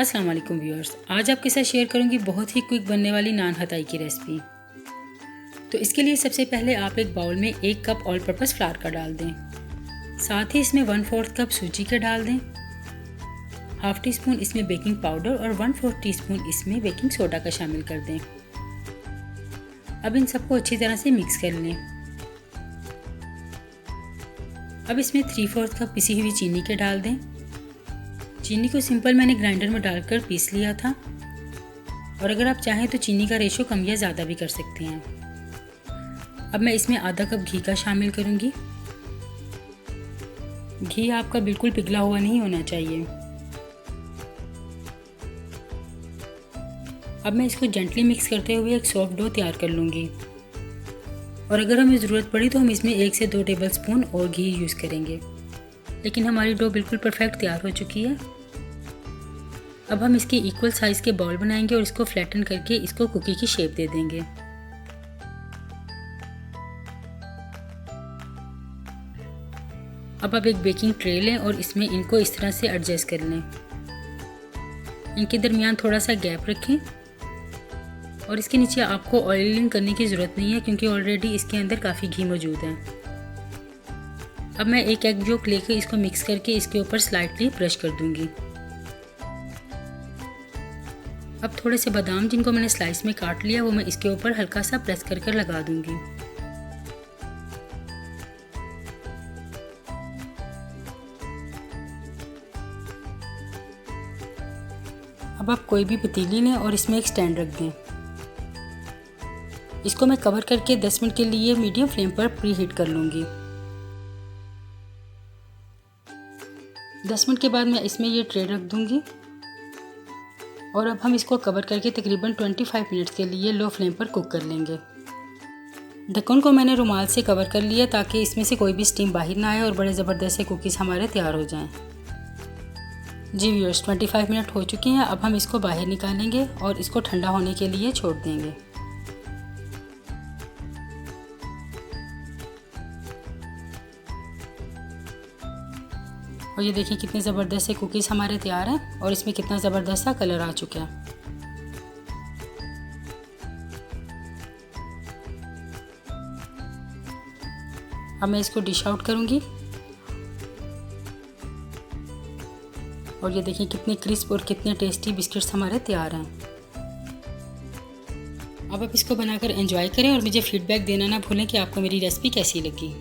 अस्सलाम वालेकुम व्यूअर्स, आज आपके साथ शेयर करूंगी बहुत ही क्विक बनने वाली नान हताई की रेसिपी। तो इसके लिए सबसे पहले आप एक बाउल में 1 कप ऑल पर्पस फ्लावर का डाल दें। साथ ही इसमें 1/4 कप सूजी का डाल दें। हाफ टी स्पून इसमें बेकिंग पाउडर और 1/4 टीस्पून इसमें बेकिंग सोडा का शामिल कर दें। अब इन सबको अच्छी तरह से मिक्स कर लें। अब इसमें 3/4 कप पिसी हुई चीनी के डाल दें। चीनी को सिंपल मैंने ग्राइंडर में डालकर पीस लिया था, और अगर आप चाहें तो चीनी का रेशो कम या ज़्यादा भी कर सकते हैं। अब मैं इसमें आधा कप घी का शामिल करूंगी। घी आपका बिल्कुल पिघला हुआ नहीं होना चाहिए। अब मैं इसको जेंटली मिक्स करते हुए एक सॉफ्ट डो तैयार कर लूँगी, और अगर हमें ज़रूरत पड़ी तो हम इसमें 1 से 2 टेबल स्पून और घी यूज़ करेंगे। लेकिन हमारी डो बिल्कुल परफेक्ट तैयार हो चुकी है। अब हम इसके इक्वल साइज़ के बॉल बनाएंगे और इसको फ्लैटन करके इसको कुकी की शेप दे देंगे। अब आप एक बेकिंग ट्रे लें और इसमें इनको इस तरह से एडजस्ट कर लें। इनके दरमियान थोड़ा सा गैप रखें, और इसके नीचे आपको ऑयलिंग करने की ज़रूरत नहीं है क्योंकि ऑलरेडी इसके अंदर काफ़ी घी मौजूद है। अब मैं एक एग यolk लेकर इसको मिक्स करके इसके ऊपर स्लाइटली ब्रश कर दूंगी। अब थोड़े से बादाम जिनको मैंने स्लाइस में काट लिया वो मैं इसके ऊपर हल्का सा प्रेस कर कर लगा दूंगी। अब आप कोई भी पतीली लें और इसमें एक स्टैंड रख दें। इसको मैं कवर करके 10 मिनट के लिए मीडियम फ्लेम पर प्री हीट कर लूँगी। 10 मिनट के बाद मैं इसमें ये ट्रे रख दूँगी, और अब हम इसको कवर करके तकरीबन 25 मिनट के लिए लो फ्लेम पर कुक कर लेंगे। ढक्कन को मैंने रुमाल से कवर कर लिया ताकि इसमें से कोई भी स्टीम बाहर ना आए और बड़े ज़बरदस्त से कुकीज़ हमारे तैयार हो जाएं। जी व्यूअर्स, 25 मिनट हो चुके हैं। अब हम इसको बाहर निकालेंगे और इसको ठंडा होने के लिए छोड़ देंगे। और ये देखिए कितने ज़बरदस्त से कुकीज़ हमारे तैयार हैं, और इसमें कितना ज़बरदस्त सा कलर आ चुका है। अब मैं इसको डिश आउट करूँगी, और ये देखिए कितने क्रिस्प और कितने टेस्टी बिस्किट्स हमारे तैयार हैं। अब आप इसको बनाकर एंजॉय करें और मुझे फीडबैक देना ना भूलें कि आपको मेरी रेसिपी कैसी लगी।